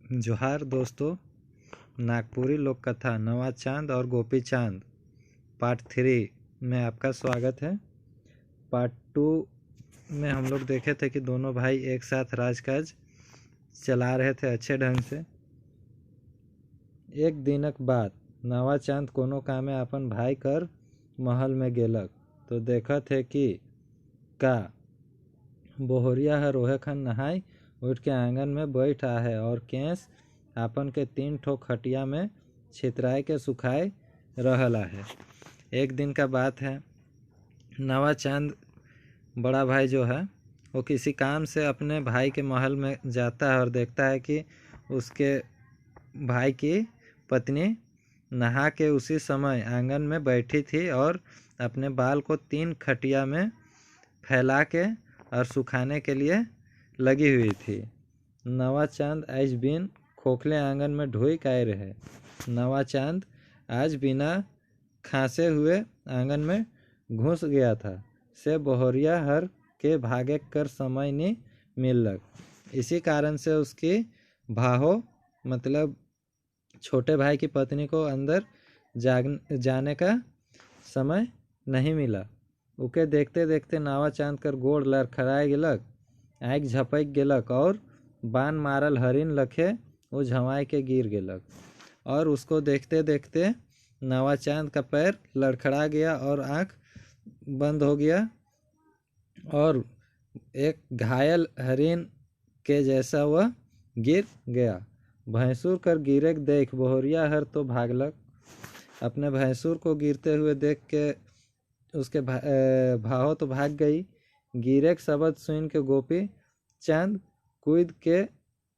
जोहार दोस्तों। नागपुरी लोक कथा नवा चांद और गोपी चांद पार्ट 3 में आपका स्वागत है। पार्ट 2 में हम लोग देखे थे कि दोनों भाई एक साथ राजकाज चला रहे थे अच्छे ढंग से। एक दिनक बाद नवा चांद कोनो कामे अपन भाई कर महल में गेलक तो देखा थे कि का बोहरिया हर ओहे खन नहाय उठ के आंगन में बैठ आहे और केस आपन के 3 ठो खटिया में छितराए के सुखाए रहला है। एक दिन का बात है, नवा चांद बड़ा भाई जो है वो किसी काम से अपने भाई के महल में जाता है और देखता है कि उसके भाई की पत्नी नहा के उसी समय आंगन में बैठी थी और अपने बाल को 3 खटिया में फैला के और सुखाने के लिए लगी हुई थी। नवा चांद आज बिन खोखले आंगन में ढोई आए रहे। नवा चांद आज बिना खांसे हुए आंगन में घुस गया था से बोहरिया हर के भागे कर समय नहीं मिलक। इसी कारण से उसकी भाहो मतलब छोटे भाई की पत्नी को अंदर जाने का समय नहीं मिला। उके देखते देखते नावा चांद कर गोड़ लड़खड़ाए गेलक, आँख झपक गेलक और बान मारल हरिन लखे वो झवाए के गिर गेलक। और उसको देखते देखते नवा चांद का पैर लड़खड़ा गया और आँख बंद हो गया और एक घायल हरिन के जैसा वह गिर गया। भैंसुर कर गिरे देख बोहरिया हर तो भागलक। अपने भैंसुर को गिरते हुए देख के उसके भाहो तो भाग गई। गिरे के शब्द सुन के गोपी चांद कूद के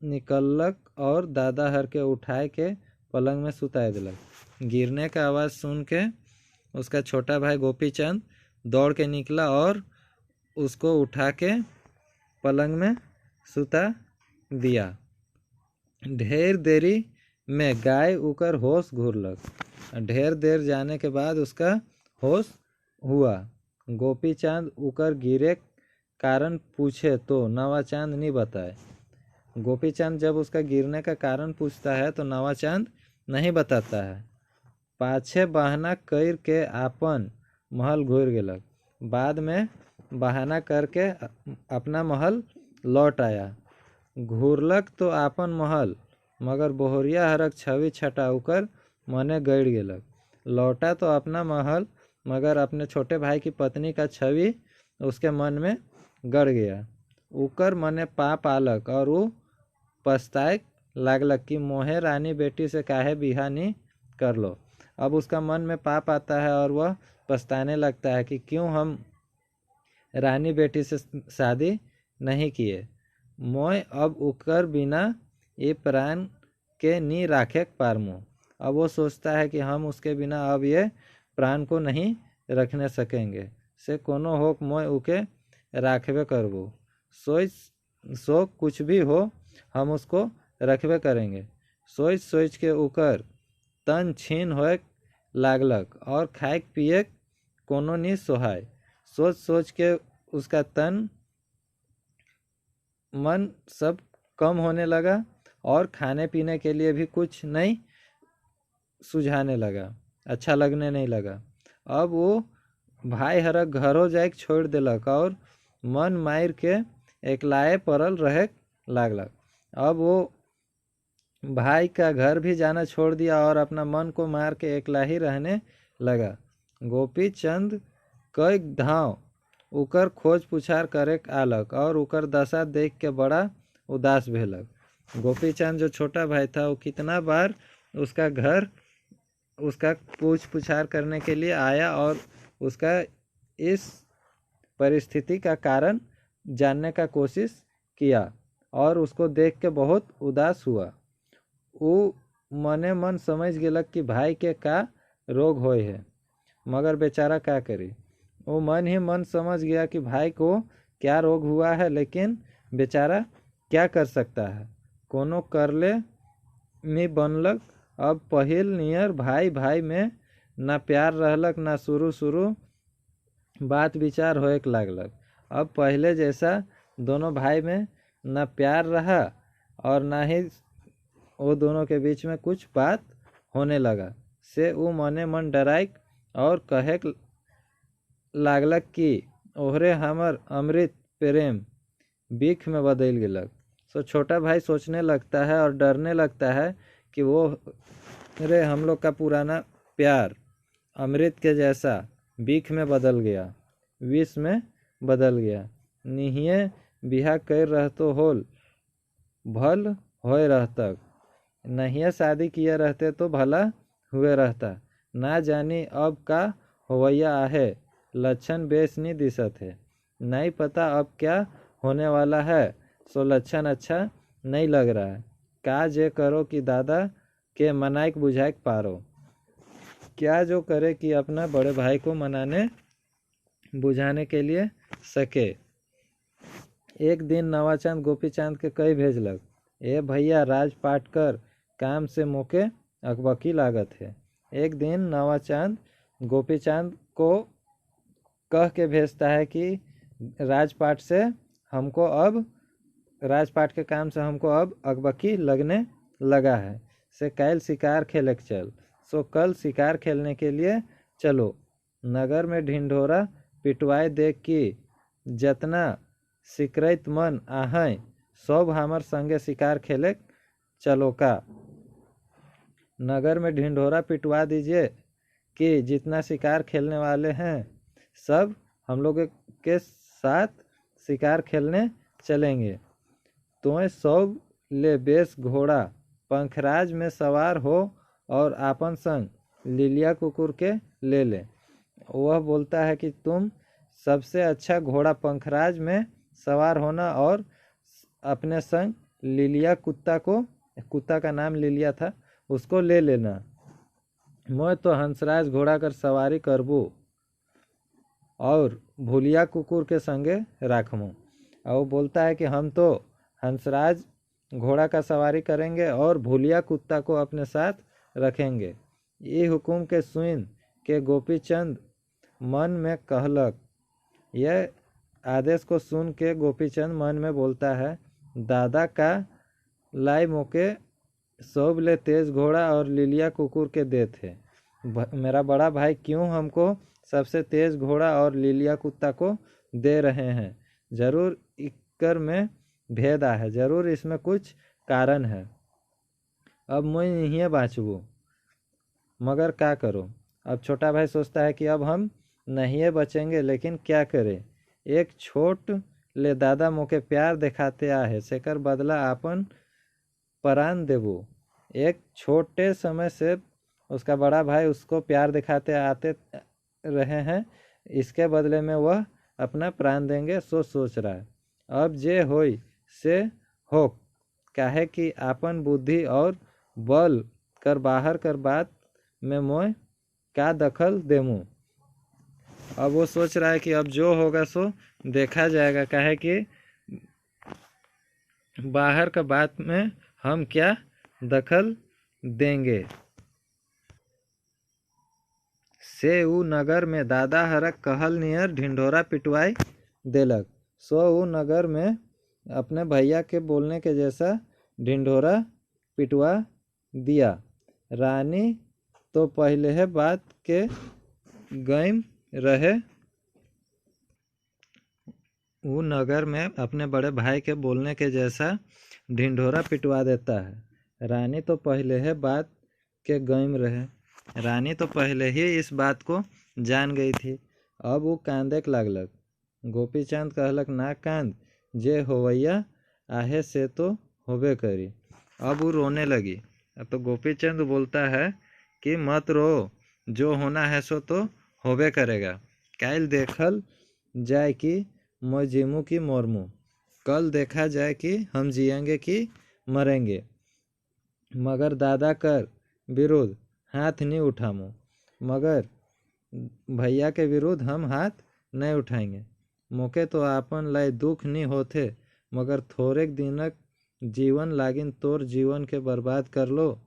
निकलक और दादा हर के उठाए के पलंग में सुताए दिलक। गिरने का आवाज़ सुन के उसका छोटा भाई गोपी चंद दौड़ के निकला और उसको उठा के पलंग में सुता दिया। ढेर देरी में गाय उकर होश घूरलक। ढेर देर जाने के बाद उसका होश हुआ। गोपी चांद उकर गिरे कारण पूछे तो नवा चांद नहीं बताए। गोपी चांद जब उसका गिरने का कारण पूछता है तो नवा चांद नहीं बताता है। पाछे बहाना कर के आपन महल घूर गेलक। बाद में बहाना करके अपना महल लौट आया। घूरलक तो आपन महल मगर बोहरिया हरक छवि छटा उकर मने गड़ गेलक। लौटा तो अपना महल मगर अपने छोटे भाई की पत्नी का छवि उसके मन में गड़ गया। उकर मने पाप आलक और वो पछताए लागलक कि मोहे रानी बेटी से काहे बिहा नहीं कर लो। अब उसका मन में पाप आता है और वह पछताने लगता है कि क्यों हम रानी बेटी से शादी नहीं किए। मोय अब उकर बिना ये प्राण के नी राखे पारमो। अब वो सोचता है कि हम उसके बिना अब ये प्राण को नहीं रखने सकेंगे से कोनो होक मोय उके राखबे करबो। सो कुछ भी हो हम उसको रखबे करेंगे। सोच सोच के उकर तन छीन होए लागलक और खाए पिए कोनो नहीं सोहाय। सोच सोच के उसका तन मन सब कम होने लगा और खाने पीने के लिए भी कुछ नहीं सुझाने लगा, अच्छा लगने नहीं लगा। अब वो भाई हरक घरों जाके छोड़ दिलक और मन मार के एकलाए परल रहे लागलक। अब वो भाई का घर भी जाना छोड़ दिया और अपना मन को मार के एकला ही रहने लगा। गोपी चंद कई धाव उकर खोज पुछार करे आलक और उकर दशा देख के बड़ा उदास भेलक। गोपी चंद जो छोटा भाई था वो कितना बार उसका घर उसका पूछ पुछार करने के लिए आया और उसका इस परिस्थिति का कारण जानने का कोशिश किया और उसको देख के बहुत उदास हुआ। वो मने मन समझ गेलक कि भाई के का रोग होए है मगर बेचारा क्या करे। वो मन ही मन समझ गया कि भाई को क्या रोग हुआ है, लेकिन बेचारा क्या कर सकता है। कोनो करले में बनलक। अब पहिल नियर भाई भाई में ना प्यार रहलक ना शुरू बात विचार होए लागलक। अब पहले जैसा दोनों भाई में ना प्यार रहा और ना ही वो दोनों के बीच में कुछ बात होने लगा। से वो मने मन डराइक और कहे लागलक कि ओहरे हमर अमृत प्रेम बीख में बदल गेलक। सो छोटा भाई सोचने लगता है और डरने लगता है कि वो अरे हम लोग का पुराना प्यार अमृत के जैसा बीख में बदल गया, विष में बदल गया। निहिये बिहा कर रहतो होल भल होए रहतक, नहीं शादी किए रहते तो भला हुए रहता। ना जानी अब का होवैया आहे, लक्षण बेस नहीं दिसत है। नहीं पता अब क्या होने वाला है, सो लक्षण अच्छा नहीं लग रहा है। का जे करो कि दादा के मनाइक बुझाइक पारो। क्या जो करे कि अपना बड़े भाई को मनाने बुझाने के लिए सके। एक दिन नवाचांद गोपीचांद के कई भेजलक, ए भैया राजपाट कर काम से मोके अकबकी लागत है। एक दिन नवाचांद गोपीचांद को कह के भेजता है कि राजपाट से हमको अब राजपाट के काम से हमको अब अकबकी लगने लगा है, से कल शिकार खेले चल। सो कल शिकार खेलने के लिए चलो। नगर में ढिंढोरा पिटवाए देख कि जतना सिकरैत मन आहय सब हमर संगे शिकार खेले चलो का। नगर में ढिंढोरा पिटवा दीजिए कि जितना शिकार खेलने वाले हैं सब हम लोग के साथ शिकार खेलने चलेंगे। तुम्हें सब ले बेस घोड़ा पंखराज में सवार हो और आपन संग लिलिया कुकुर के ले ले। वह बोलता है कि तुम सबसे अच्छा घोड़ा पंखराज में सवार होना और अपने संग लिलिया कुत्ता का नाम लिलिया था, उसको ले लेना। मैं तो हंसराज घोड़ा कर सवारी करबू और भूलिया कुकुर के संगे राखमू। और वो बोलता है कि हम तो हंसराज घोड़ा का सवारी करेंगे और भूलिया कुत्ता को अपने साथ रखेंगे। ये हुकुम के सुन के गोपीचंद मन में कहलक। यह आदेश को सुन के गोपीचंद मन में बोलता है, दादा का लाई मोके सब ले तेज घोड़ा और लिलिया कुकुर के दे थे। मेरा बड़ा भाई क्यों हमको सबसे तेज घोड़ा और लिलिया कुत्ता को दे रहे हैं। जरूर इकर में भेद है, जरूर इसमें कुछ कारण है। अब मैं यहीं बाँचबू मगर क्या करो। अब छोटा भाई सोचता है कि अब हम नहीं बचेंगे, लेकिन क्या करें। एक छोट ले दादा मोके प्यार दिखाते आहे, सेकर बदला आपन परान देबू। एक छोटे समय से उसका बड़ा भाई उसको प्यार दिखाते आते रहे हैं, इसके बदले में वह अपना प्राण देंगे। सोच रहा है। अब जे होई से हो, काहे कि आपन बुद्धि और बल कर बाहर कर बात में मोय का दखल देमू। अब वो सोच रहा है कि अब जो होगा सो देखा जाएगा, काहे कि बाहर का बात में हम क्या दखल देंगे। से ऊ नगर में दादा हरक कहल नियर ढिंढोरा पिटवाई देलक। सो ऊ नगर में अपने भैया के बोलने के जैसा ढिंढोरा पिटवा दिया। रानी तो पहले है बात के गईम रहे। वो नगर में अपने बड़े भाई के बोलने के जैसा ढिंढोरा पिटवा देता है। रानी तो पहले है बात के गईम रहे। रानी तो पहले ही इस बात को जान गई थी। अब वो कांदे लागलक। गोपीचंद कहलक, ना कांद, जे होवैया आहे से तो होबे करी। अब वो रोने लगी। तो गोपीचंद बोलता है कि मत रो, जो होना है सो तो होबे करेगा। कल देखल जाए कि मैं जीमू की मोरमू, कल देखा जाए कि हम जिएंगे कि मरेंगे। मगर दादा कर विरुद्ध हाथ नहीं उठामू, मगर भैया के विरुद्ध हम हाथ नहीं उठाएंगे। मोके तो आपन लाई दुख नहीं होते, मगर थोड़े दिनक जीवन लागिन तोर जीवन के बर्बाद कर लो,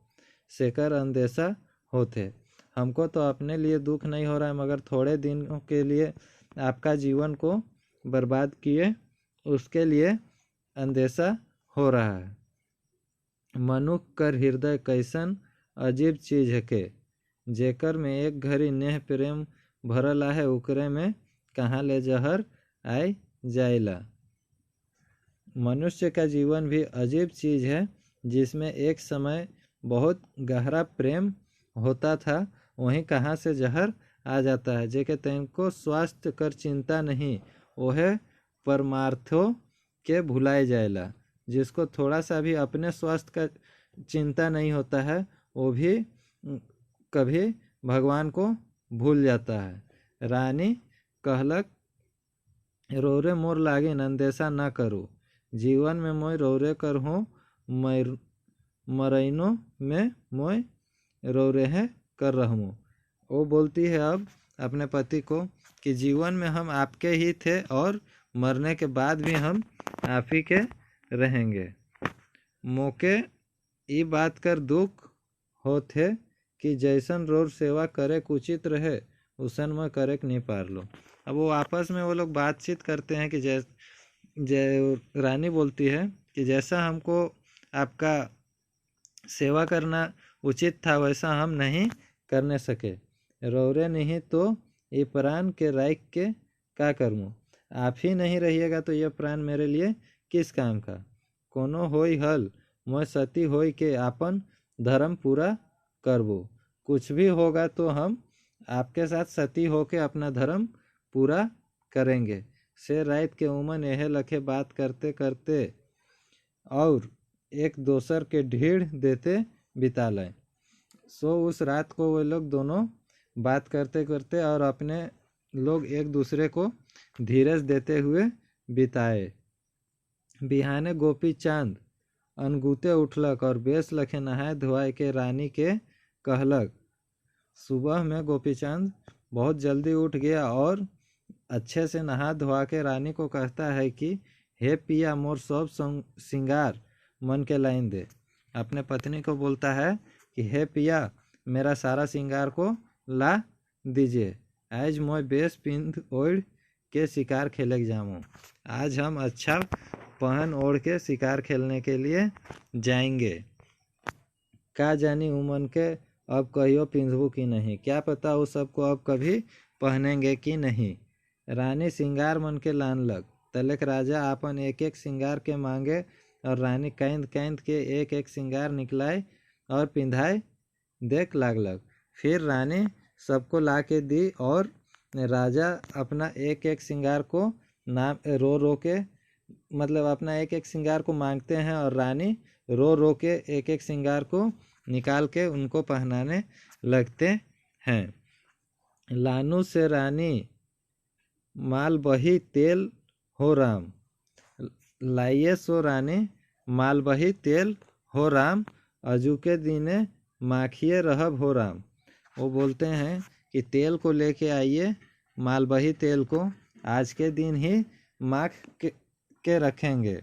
सेकर अंदेशा होते। हमको तो अपने लिए दुख नहीं हो रहा है, मगर थोड़े दिनों के लिए आपका जीवन को बर्बाद किए उसके लिए अंदेशा हो रहा है। मनुख कर हृदय कैसन अजीब चीज है के, जेकर में एक घड़ी नेह प्रेम भरल आहे, उकरे में कहाँ ले जहर आय जाइला। मनुष्य का जीवन भी अजीब चीज है, जिसमें एक समय बहुत गहरा प्रेम होता था, वहीं कहाँ से जहर आ जाता है। जेके तनको स्वास्थ्य कर चिंता नहीं, वह परमार्थों के भुलाए जाएला। जिसको थोड़ा सा भी अपने स्वास्थ्य का चिंता नहीं होता है, वो भी कभी भगवान को भूल जाता है। रानी कहलक, रोरे मोर लागे नंदेशा ना करो, जीवन में मोय रोरे कर हो, मरैनो में मोय रोरे है कर रहूँ। वो बोलती है अब अपने पति को कि जीवन में हम आपके ही थे और मरने के बाद भी हम आप ही के रहेंगे। मोके ई बात कर दुख होते कि जैसन रोर सेवा करे उचित रहे, उसन में करे नहीं पार लो। अब वो आपस में वो लोग बातचीत करते हैं कि रानी बोलती है कि जैसा हमको आपका सेवा करना उचित था, वैसा हम नहीं करने सके। रौरे नहीं तो ये प्राण के राख के का करूँ, आप ही नहीं रहिएगा तो यह प्राण मेरे लिए किस काम का। कोनो होई हल मैं सती होई के आपन धर्म पूरा करबो, कुछ भी होगा तो हम आपके साथ सती होके अपना धर्म पूरा करेंगे। से रात के उमन यह लखे बात करते करते और एक दोसर के ढीढ़ देते बिता लें। सो उस रात को वे लोग दोनों बात करते करते और अपने लोग एक दूसरे को धीरज देते हुए बिताए। बिहाने गोपी चांद अनगुते उठलक और बेस लखे नहाए धोआए के रानी के कहलक। सुबह में गोपी चांद बहुत जल्दी उठ गया और अच्छे से नहा धोआ के रानी को कहता है कि हे पिया, मोर सब सिंगार मन के लाइन दे। अपने पत्नी को बोलता है कि हे पिया, मेरा सारा सिंगार को ला दीजिए, आज मैं बेस पिंध ओढ़ के शिकार खेले जाऊँ। आज हम अच्छा पहन ओढ़ के शिकार खेलने के लिए जाएंगे। का जानी उमन के अब कहियो पिंधबू कि नहीं, क्या पता वो सबको अब कभी पहनेंगे कि नहीं। रानी सिंगार मन के लान लग, तलक राजा आपन एक एक सिंगार के मांगे और रानी कैंद कैंद के एक एक सिंगार निकलाए और पिंधाए देख लागलक। फिर रानी सबको ला के दी और राजा अपना एक एक सिंगार को नाम रो रो के मतलब अपना एक एक सिंगार को मांगते हैं और रानी रो रो के एक एक सिंगार को निकाल के उनको पहनाने लगते हैं। लानू से रानी माल बही तेल हो राम, लाइए सो रानी माल बही तेल हो राम, अजू के दिने माखिए रहब हो राम। वो बोलते हैं कि तेल को लेके आइए, मालबही तेल को आज के दिन ही माख के रखेंगे।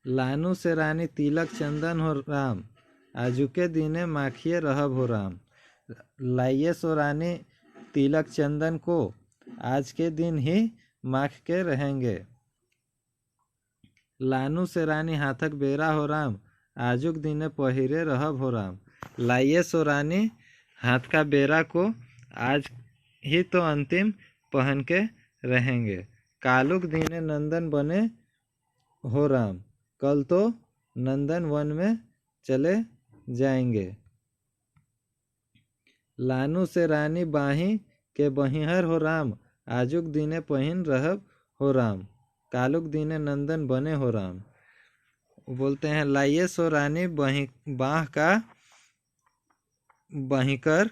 लानू से रानी तिलक चंदन हो राम, आजू के दिने माखिए रहब हो राम। लाइए सो रानी तिलक चंदन को आज के दिन ही माख के रहेंगे। लानू से रानी हाथक बेरा हो राम, आजुक दिने पहिरे रहब हो राम। लाइए सो रानी हाथ का बेरा को आज ही तो अंतिम पहन के रहेंगे। कालुक दिने नंदन बने हो राम, कल तो नंदन वन में चले जाएंगे। लानू से रानी बाही के बहिहर हो राम, आजुक दिने पहिन रहब हो राम, कालुक दिने नंदन बने हो राम। बोलते हैं लाइए सो रानी बाह का बहिकर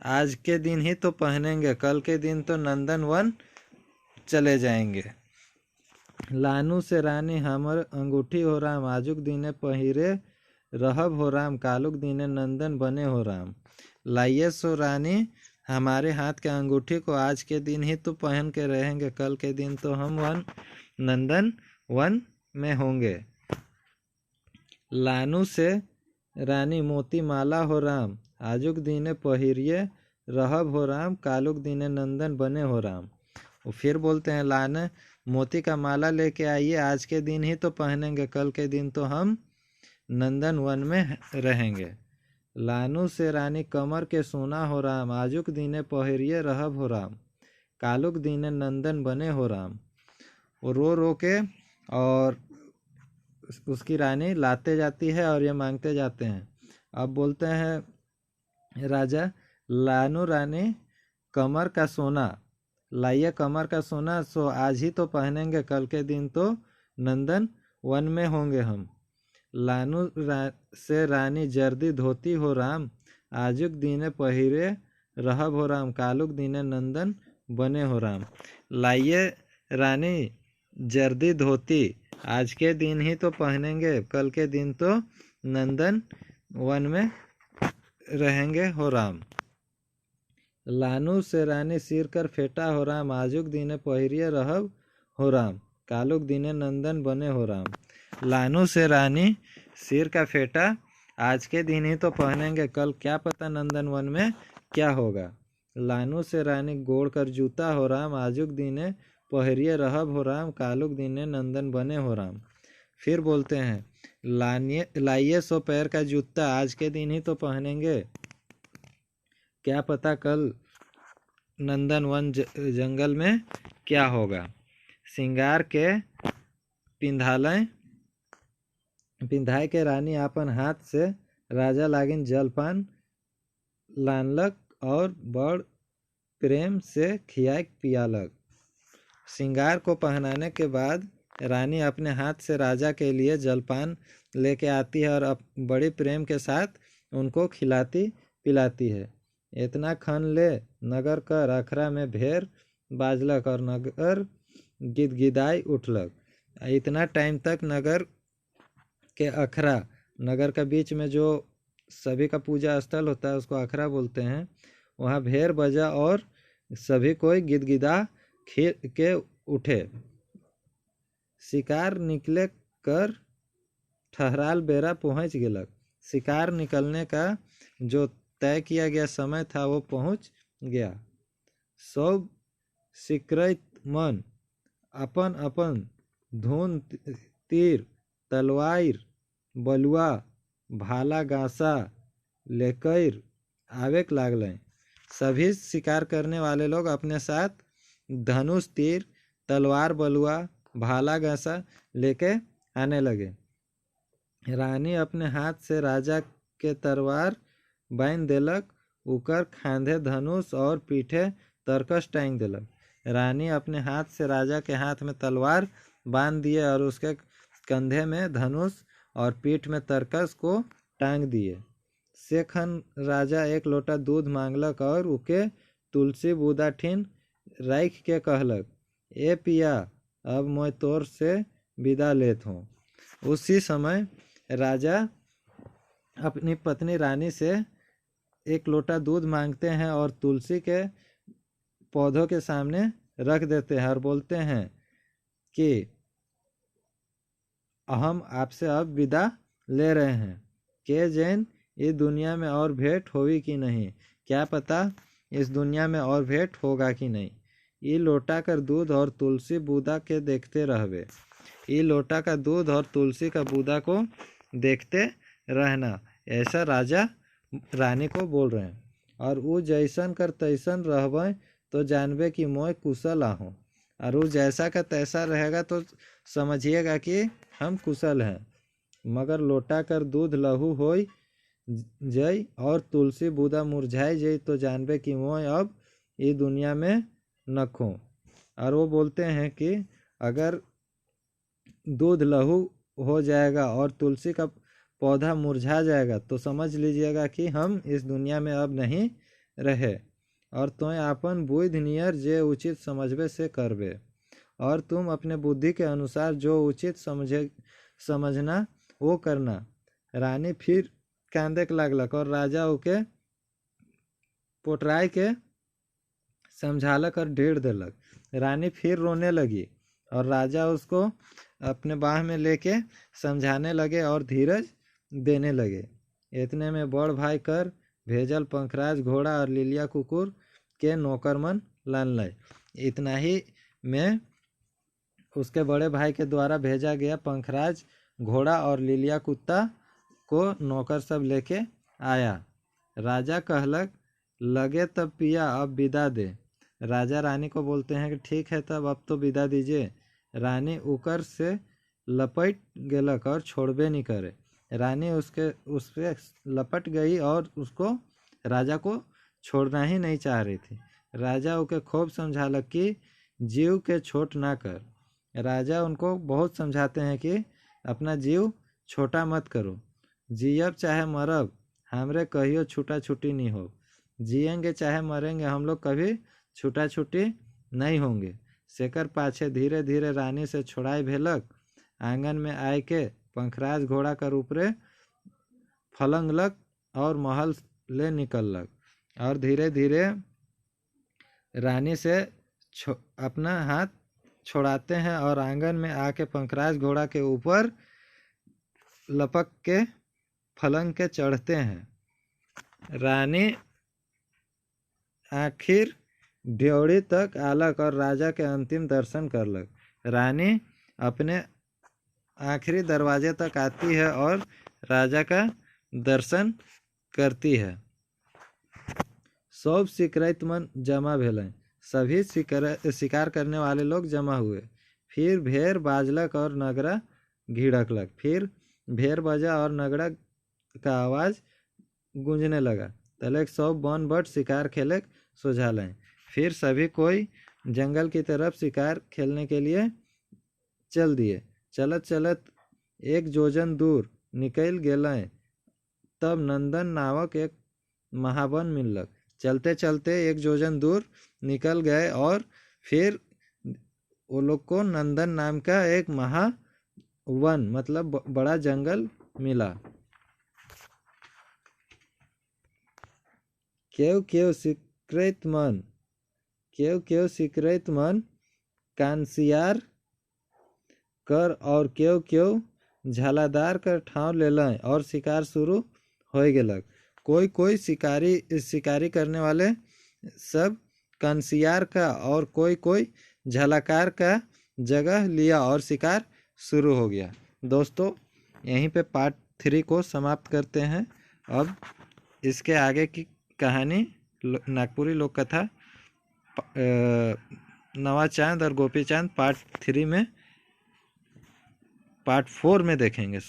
आज के दिन ही तो पहनेंगे, कल के दिन तो नंदन वन चले जाएंगे। लानू से रानी हमर अंगूठी हो राम, आजुक दिने पहिरे रहब हो राम, कालुक दिने नंदन बने हो राम। लाइए सो रानी हमारे हाथ के अंगूठी को आज के दिन ही तो पहन के रहेंगे, कल के दिन तो हम नंदन वन में होंगे। लानू से रानी मोती माला हो राम, आजुक दिने पहिरिए रहब हो राम, कालुक दिने नंदन बने हो राम। वो फिर बोलते हैं लाने मोती का माला लेके आइए, आज के दिन ही तो पहनेंगे, कल के दिन तो हम नंदन वन में रहेंगे। लानू से रानी कमर के सोना हो राम, आजुक दीने पहिरिए रहब हो राम, कालुक दीने नंदन बने हो राम। वो रो रो के और उसकी रानी लाते जाती है और ये मांगते जाते हैं। अब बोलते हैं राजा, लानू रानी कमर का सोना लाइए, कमर का सोना, सो आज ही तो पहनेंगे, कल के दिन तो नंदन वन में होंगे हम। लानू से रानी जर्दी धोती हो राम, आजुक दीने पहिरे रहब हो राम, कालुक दीने नंदन बने हो राम। लाइए रानी जर्दी धोती, आज के दिन ही तो पहनेंगे, कल के दिन तो नंदन वन में रहेंगे हो राम। लानू से रानी सिर कर फेटा हो राम, आजुक दिने पहिरिए रहब हो राम, कालुक दिने नंदन बने हो राम। लानू से रानी सिर का फेटा आज के दिन ही तो पहनेंगे, कल क्या पता नंदन वन में क्या होगा। लानू से रानी गोड़ कर जूता हो राम, आजुक दिने पहिरिए रहब हो राम, कालुक दिने नंदन बने हो राम। फिर बोलते हैं लाइए सो पैर का जूता, आज के दिन ही तो पहनेंगे, क्या पता कल नंदन वन जंगल में क्या होगा। सिंगार के पिंधाय के रानी अपन हाथ से राजा लागिन जलपान लानलक और बड़ प्रेम से खियाक पियालक। सिंगार को पहनाने के बाद रानी अपने हाथ से राजा के लिए जलपान लेके आती है और बड़ी प्रेम के साथ उनको खिलाती पिलाती है। इतना खन ले नगर कर अखरा में भेर बाजलक और नगर गिदगिदाई उठलक। इतना टाइम तक नगर के अखरा, नगर का बीच में जो सभी का पूजा स्थल होता है उसको अखरा बोलते हैं, वहाँ भेर बजा और सभी कोई गिदगिदा के उठे। शिकार निकले कर ठहराल बेरा पहुँच गेलक। शिकार निकलने का जो तय किया गया समय था वो पहुँच गया। सब सिकरैत मन अपन अपन धुन तीर तलवार बलुआ भाला गासा लेकर आवेक लागलें। सभी शिकार करने वाले लोग अपने साथ धनुष तीर तलवार बलुआ भाला गासा लेके आने लगे। रानी अपने हाथ से राजा के तलवार बांध देलक, उकर खांधे धनुष और पीठे तरकस टांग देलक। रानी अपने हाथ से राजा के हाथ में तलवार बांध दिए और उसके कंधे में धनुष और पीठ में तरकस को टांग दिए। सेखन राजा एक लोटा दूध मांगलक और उके तुलसी बूदा ठीन राख के कहलक, ए पिया अब मैं तोर से विदा लेत हूँ। उसी समय राजा अपनी पत्नी रानी से एक लोटा दूध मांगते हैं और तुलसी के पौधों के सामने रख देते हैं और बोलते हैं कि हम आपसे अब विदा ले रहे हैं, के जैन इस दुनिया में और भेंट होगी कि नहीं, क्या पता इस दुनिया में और भेंट होगा कि नहीं। ये लोटा कर दूध और तुलसी बूदा के देखते रहवे। ये लोटा का दूध और तुलसी का बूदा को देखते रहना, ऐसा राजा रानी को बोल रहे हैं। और वो जैसन कर तैसन रहबे तो जानबे कि मैं कुशल आहूँ, और वो जैसा का तैसा रहेगा तो समझिएगा कि हम कुशल हैं। मगर लोटा कर दूध लहू होई जय और तुलसी बूदा मुरझाई जय तो जानबे कि मैं अब ये दुनिया में नखूँ। और वो बोलते हैं कि अगर दूध लहू हो जाएगा और तुलसी का पौधा मुरझा जाएगा तो समझ लीजिएगा कि हम इस दुनिया में अब नहीं रहे, और तुम अपन बुद्धि नियर जे उचित समझबे से करबे, और तुम अपने बुद्धि के अनुसार जो उचित समझना वो करना। रानी फिर कांदे के लागलक और राजा ओके पोटराय के समझालक और ढेर देलक। रानी फिर रोने लगी और राजा उसको अपने बाह में लेके समझाने लगे और धीरज देने लगे। इतने में बड़ भाई कर भेजल पंखराज घोड़ा और लिलिया कुकुर के नौकरमन लान लाए। इतना ही में उसके बड़े भाई के द्वारा भेजा गया पंखराज घोड़ा और लिलिया कुत्ता को नौकर सब लेके आया। राजा कहलक, लगे तब पिया, अब विदा दे। राजा रानी को बोलते हैं कि ठीक है तब अब तो विदा दीजिए। रानी उकर से लपट गेलक और छोड़बे नहीं करे। रानी उस पे लपट गई और उसको राजा को छोड़ना ही नहीं चाह रही थी। राजा उके खूब समझालक कि जीव के छोट ना कर। राजा उनको बहुत समझाते हैं कि अपना जीव छोटा मत करो, जियब चाहे मरब हमरे कहियो छूटा छूटी नहीं हो। जिएंगे चाहे मरेंगे हम लोग कभी छूटा छूटी नहीं होंगे। शेखर पाछे धीरे धीरे रानी से छोड़ाई भेलक। आंगन में आय के पंखराज घोड़ा कर ऊपरे फलंगलक और महल ले निकललक और धीरे धीरे रानी से अपना हाथ छोड़ाते हैं और आंगन में आके पंखराज घोड़ा के ऊपर लपक के फलंग के चढ़ते हैं। रानी आखिर ड्योढ़ी तक आलक और राजा के अंतिम दर्शन करलक। रानी अपने आखिरी दरवाजे तक आती है और राजा का दर्शन करती है। सब शिकायतमन जमा भेलें। सभी शिकार करने वाले लोग जमा हुए। फिर भेड़ बाजलक और नगरा घिड़कलक। फिर भेड़ बजा और नगरा का आवाज़ गूंजने लगा। तलेक सब वन बट शिकार खेले सुझालें। फिर सभी कोई जंगल की तरफ शिकार खेलने के लिए चल दिए। चलत चलत एक जोजन दूर निकल गेलें तब नंदन नामक एक महावन मिललक। चलते चलते एक जोजन दूर निकल गए और फिर वो लोग को नंदन नाम का एक महावन मतलब बड़ा जंगल मिला। क्यों सिकरैतमन कांसियार कर और क्यों झालादार कर ठाव लेलें और शिकार शुरू हो गेलक। कोई शिकारी करने वाले सब कांसियार का और कोई झालाकार का जगह लिया और शिकार शुरू हो गया। दोस्तों यहीं पे पार्ट 3 को समाप्त करते हैं। अब इसके आगे की कहानी नागपुरी लोक कथा नवा चांद और गोपी चांद पार्ट 4 में देखेंगे।